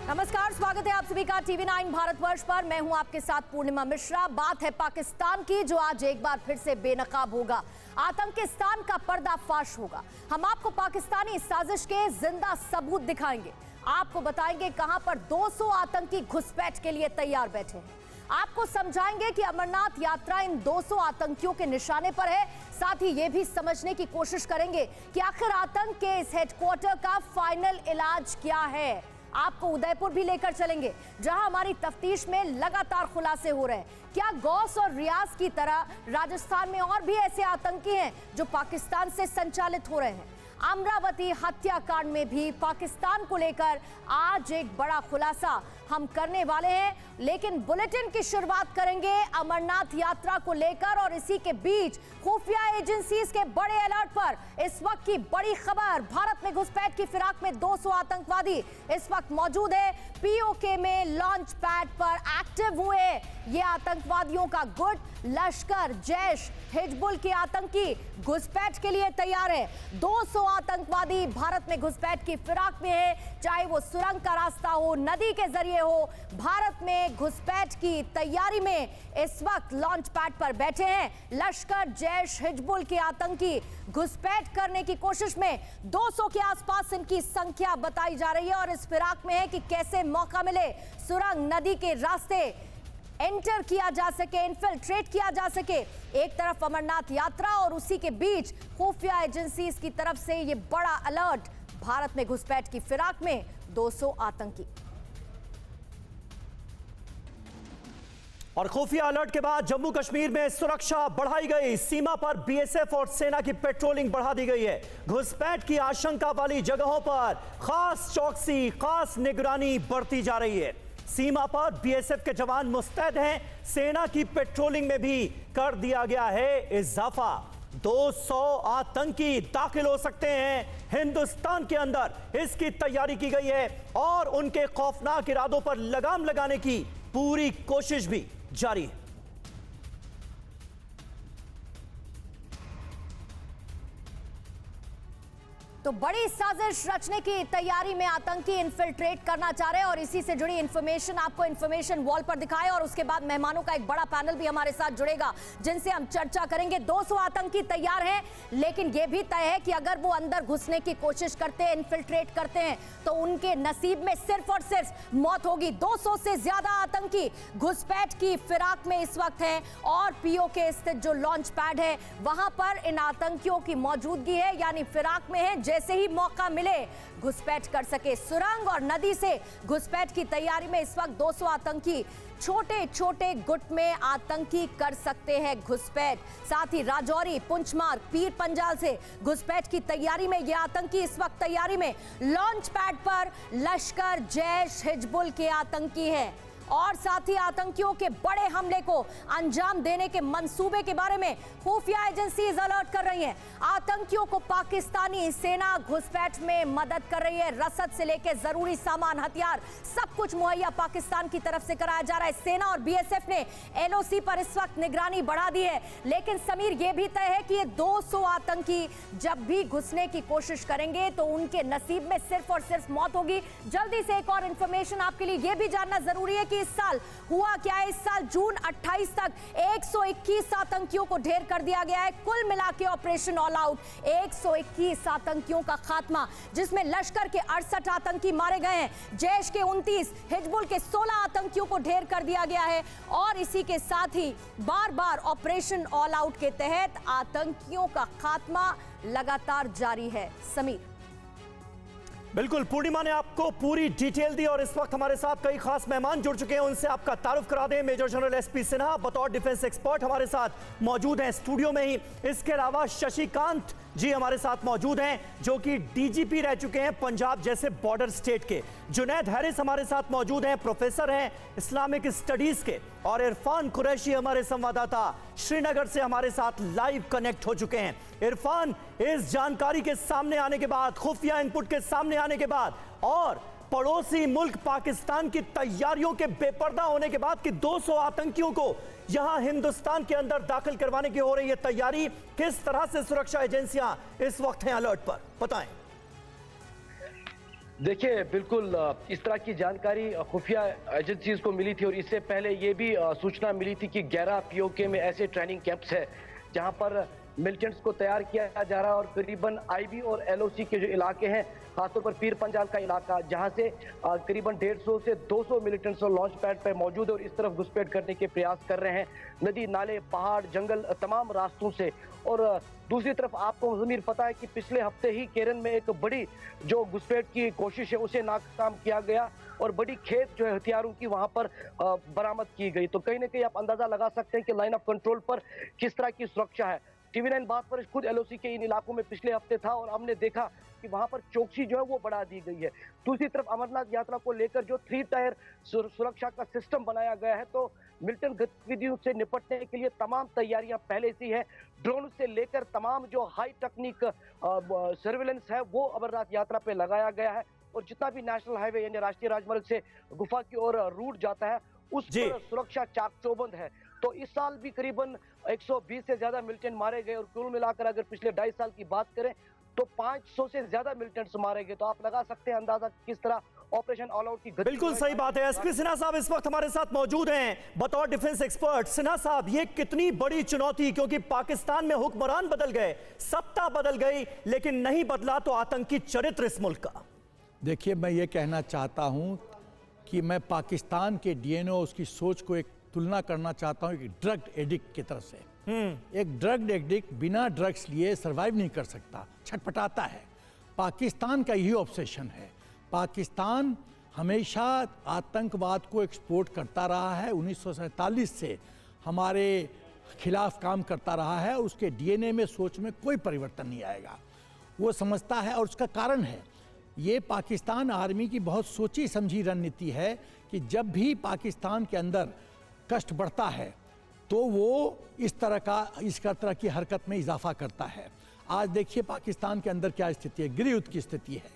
नमस्कार, स्वागत है आप सभी का टीवी 9 भारतवर्ष पर। मैं हूं आपके साथ पूर्णिमा मिश्रा। बात है पाकिस्तान की, जो आज एक बार फिर से बेनकाब होगा। आतंकिस्तान का पर्दाफाश होगा। हम आपको पाकिस्तानी साजिश के जिंदा सबूत दिखाएंगे। आपको बताएंगे कहां पर 200 आतंकी घुसपैठ के लिए तैयार बैठे हैं। आपको समझाएंगे कि अमरनाथ यात्रा इन 200 आतंकियों के निशाने पर है। साथ ही ये भी समझने की कोशिश करेंगे कि आखिर आतंक के इस हेडक्वार्टर का फाइनल इलाज क्या है। आपको उदयपुर भी लेकर चलेंगे, जहां हमारी तफ्तीश में लगातार खुलासे हो रहे हैं। क्या गौस और रियाज की तरह राजस्थान में और भी ऐसे आतंकी हैं जो पाकिस्तान से संचालित हो रहे हैं? अमरावती हत्याकांड में भी पाकिस्तान को लेकर आज एक बड़ा खुलासा हम करने वाले हैं। लेकिन बुलेटिन की शुरुआत करेंगे अमरनाथ यात्रा को लेकर, और इसी के बीच खुफिया एजेंसीज के बड़े अलर्ट पर इस वक्त की बड़ी खबर। भारत में घुसपैठ की फिराक में 200 आतंकवादी इस वक्त मौजूद है। पीओके में लॉन्च पैड पर एक्टिव हुए ये आतंकवादियों का गुट लश्कर जैश हिजबुल के आतंकी घुसपैठ के लिए तैयार है। 200 आतंकवादी भारत में घुसपैठ की फिराक में है, चाहे वो सुरंग का रास्ता हो, नदी के जरिए हो। भारत में घुसपैठ की तैयारी में इस वक्त लॉन्च पैड पर बैठे हैं लश्कर जैश हिजबुल के आतंकी। घुसपैठ करने की कोशिश में 200 के आसपास इनकी संख्या बताई जा रही है, और इस फिराक में है कि कैसे मौका मिले सुरंग नदी के रास्ते एंटर किया जा सके, इन्फिल्ट्रेट किया जा सके। एक तरफ अमरनाथ यात्रा और उसी के बीच खुफिया एजेंसीज की तरफ से ये बड़ा अलर्ट। भारत में घुसपैठ की फिराक में 200 आतंकी। और खुफिया अलर्ट के बाद जम्मू कश्मीर में सुरक्षा बढ़ाई गई। सीमा पर बीएसएफ और सेना की पेट्रोलिंग बढ़ा दी गई है। घुसपैठ की आशंका वाली जगहों पर खास चौकसी, खास निगरानी बढ़ती जा रही है। सीमा पर बीएसएफ के जवान मुस्तैद हैं। सेना की पेट्रोलिंग में भी कर दिया गया है इजाफा। 200 आतंकी दाखिल हो सकते हैं हिंदुस्तान के अंदर, इसकी तैयारी की गई है, और उनके खौफनाक इरादों पर लगाम लगाने की पूरी कोशिश भी जारी है। तो बड़ी साजिश रचने की तैयारी में आतंकी इन्फिल्ट्रेट करना चाह रहे हैं, और इसी से जुड़ी इंफॉर्मेशन आपको इंफॉर्मेशन वॉल पर दिखाए। और उसके बाद मेहमानों का एक बड़ा पैनल भी हमारे साथ जुड़ेगा, जिनसे हम चर्चा करेंगे। 200 आतंकी तैयार हैं, लेकिन यह भी तय है कि अगर वो अंदर घुसने की कोशिश करते हैं, इन्फिल्ट्रेट करते हैं, तो उनके नसीब में सिर्फ और सिर्फ मौत होगी। 200 से ज्यादा आतंकी घुसपैठ की फिराक में इस वक्त हैं, और पीओके स्थित जो लॉन्च पैड है वहां पर इन आतंकियों की मौजूदगी है, यानी फिराक में है। जैसे ही मौका मिले घुसपैठ कर सके। सुरंग और नदी से घुसपैठ की तैयारी में इस वक्त 200 आतंकी छोटे छोटे गुट में आतंकी कर सकते हैं घुसपैठ। साथ ही राजौरी, पुंचमार्ग, पीर पंजाल से घुसपैठ की तैयारी में ये आतंकी इस वक्त तैयारी में। लॉन्च पैड पर लश्कर जैश हिजबुल के आतंकी हैं, और साथ ही आतंकियों के बड़े हमले को अंजाम देने के मंसूबे के बारे में खुफिया एजेंसीज अलर्ट कर रही हैं। आतंकियों को पाकिस्तानी सेना घुसपैठ में मदद कर रही है। रसद से लेकर जरूरी सामान, हथियार, सब कुछ मुहैया पाकिस्तान की तरफ से कराया जा रहा है। सेना और बीएसएफ ने एलओसी पर इस वक्त निगरानी बढ़ा दी है। लेकिन समीर, यह भी तय है कि ये 200 आतंकी जब भी घुसने की कोशिश करेंगे तो उनके नसीब में सिर्फ और सिर्फ मौत होगी। जल्दी से एक और इंफॉर्मेशन आपके लिए यह भी जानना जरूरी है कि इस साल हुआ क्या है। इस साल जून 28 तक 121 आतंकियों को ढेर कर दिया गया है। कुल मिला के ऑपरेशन ऑल आउट 121 आतंकियों का खात्मा, जिसमें लश्कर के 68 आतंकी मारे गए हैं, जैश के 29, हिजबुल के 16 आतंकियों को ढेर कर दिया गया है। और इसी के साथ ही बार बार ऑपरेशन ऑल आउट के तहत आतंकियों का खात्मा लगातार जारी है। समीर, बिल्कुल, पूर्णिमा ने आपको पूरी डिटेल दी, और इस वक्त हमारे साथ कई खास मेहमान जुड़ चुके हैं। उनसे आपका तारुफ करा दें। मेजर जनरल एसपी सिन्हा बतौर डिफेंस एक्सपर्ट हमारे साथ मौजूद हैं स्टूडियो में ही। इसके अलावा शशिकांत जी हमारे साथ मौजूद हैं, जो कि डीजीपी रह चुके हैं पंजाब जैसे बॉर्डर स्टेट के। जुनैद हैरिस हमारे साथ मौजूद हैं, प्रोफेसर हैं इस्लामिक स्टडीज के। और इरफान कुरैशी हमारे संवाददाता श्रीनगर से हमारे साथ लाइव कनेक्ट हो चुके हैं। इरफान, इस जानकारी के सामने आने के बाद, खुफिया इनपुट के सामने आने के बाद, और पड़ोसी मुल्क पाकिस्तान की तैयारियों के बेपर्दा होने के बाद कि 200 आतंकियों को यहां हिंदुस्तान के अंदर दाखिल करवाने की हो रही है तैयारी, किस तरह से सुरक्षा एजेंसियां इस वक्त हैं अलर्ट पर, बताएं। देखिए बिल्कुल इस तरह की जानकारी खुफिया एजेंसीज को मिली थी और इससे पहले ये भी सूचना मिली थी कि 11 पीओके में ऐसे ट्रेनिंग कैंप्स है जहां पर मिलिटेंट्स को तैयार किया जा रहा है और करीबन आईबी और एलओसी के जो इलाके हैं, खासतौर पर पीर पंजाल का इलाका, जहां से करीबन 150 से 200 मिलिटेंट्स लॉन्च पैड पर मौजूद है और इस तरफ घुसपैठ करने के प्रयास कर रहे हैं, नदी नाले पहाड़ जंगल तमाम रास्तों से। और दूसरी तरफ आपको ज़मीर पता है कि पिछले हफ्ते ही केरन में एक बड़ी जो घुसपैठ की कोशिश है उसे नाकाम किया गया और बड़ी खेत जो है हथियारों की वहां पर बरामद की गई। तो कहीं ना कहीं आप अंदाजा लगा सकते हैं कि लाइन ऑफ कंट्रोल पर किस तरह की सुरक्षा है। टीवी9 बात पर खुद एलओसी के इन इलाकों में पिछले हफ्ते था और हमने देखा कि वहां पर चौकसी जो है वो बढ़ा दी गई है। दूसरी तरफ अमरनाथ यात्रा को लेकर जो 3 टायर सुरक्षा का सिस्टम बनाया गया है, तो मिलिटेंट गतिविधियों से निपटने के लिए तमाम तैयारियां पहले से है। ड्रोन से लेकर तमाम जो हाई टेक्निक सर्विलेंस है वो अमरनाथ यात्रा पे लगाया गया है और जितना भी नेशनल हाईवे यानी राष्ट्रीय राजमार्ग से गुफा की ओर रूट जाता है उस पर सुरक्षा चाक चौबंद है। तो इस साल भी करीबन 120 से ज्यादा मिलिटेंट मारे गए और कुल मिलाकर अगर पिछले 2.5 साल की बात करें तो 500 से ज्यादा मिलिटेंट्स मारे गए। तो आप लगा सकते हैं अंदाजा किस तरह ऑपरेशन ऑल आउट की गति। बिल्कुल सही बात है। एसपी सिन्हा साहब इस वक्त हमारे साथ मौजूद हैं बतौर डिफेंस एक्सपर्ट। सिन्हा साहब, ये कितनी बड़ी चुनौती, क्योंकि पाकिस्तान में हुक्मरान बदल गए, सत्ता बदल गई, लेकिन नहीं बदला तो आतंकी चरित्र इस मुल्क का। देखिए, मैं ये कहना चाहता हूं कि मैं पाकिस्तान के डीएनए उसकी सोच को एक तुलना करना चाहता हूं एक ड्रग एडिक्ट की तरह से। एक ड्रग एडिक्ट बिना ड्रग्स लिए सरवाइव नहीं कर सकता, छटपटाता है। पाकिस्तान का यही ऑब्सेशन है। पाकिस्तान हमेशा आतंकवाद को एक्सपोर्ट करता रहा है, 1947 से हमारे खिलाफ काम करता रहा है। उसके डीएनए में सोच में कोई परिवर्तन नहीं आएगा। वो समझता है और उसका कारण है ये पाकिस्तान आर्मी की बहुत सोची समझी रणनीति है कि जब भी पाकिस्तान के अंदर कष्ट बढ़ता है तो वो इस तरह की हरकत में इजाफा करता है। आज देखिए पाकिस्तान के अंदर क्या स्थिति है, गृह युद्ध की स्थिति है।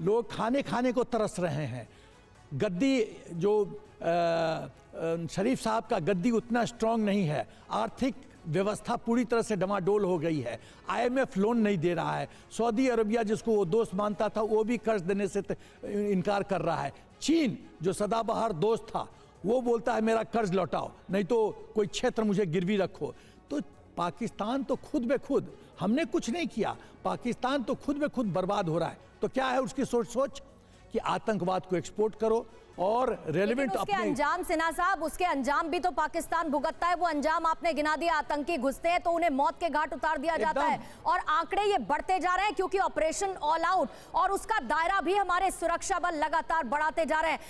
लोग खाने को तरस रहे हैं। गद्दी जो शरीफ साहब का गद्दी उतना स्ट्रांग नहीं है। आर्थिक व्यवस्था पूरी तरह से डमाडोल हो गई है। आईएमएफ लोन नहीं दे रहा है। सऊदी अरबिया जिसको वो दोस्त मानता था वो भी कर्ज देने से इनकार कर रहा है। चीन जो सदाबहार दोस्त था वो बोलता है मेरा कर्ज लौटाओ, नहीं तो कोई क्षेत्र मुझे गिरवी रखो। तो पाकिस्तान तो खुद ब खुद, हमने कुछ नहीं किया, पाकिस्तान तो खुद ब खुद बर्बाद हो रहा है। तो क्या है उसकी सोच कि आतंकवाद को एक्सपोर्ट करो और रेलेवेंट उसके अंजाम, सिन्हा साहब, उसके अंजाम भी तो पाकिस्तान भुगतता है। वो अंजाम आपने गिना दिया, आतंकी घुसते हैं तो उन्हें मौत के घाट उतार दिया जाता है और आंकड़े ये बढ़ते जा रहे हैं क्योंकि ऑपरेशन ऑल आउट और उसका दायरा भी हमारे सुरक्षा बल लगातार बढ़ाते जा रहे हैं।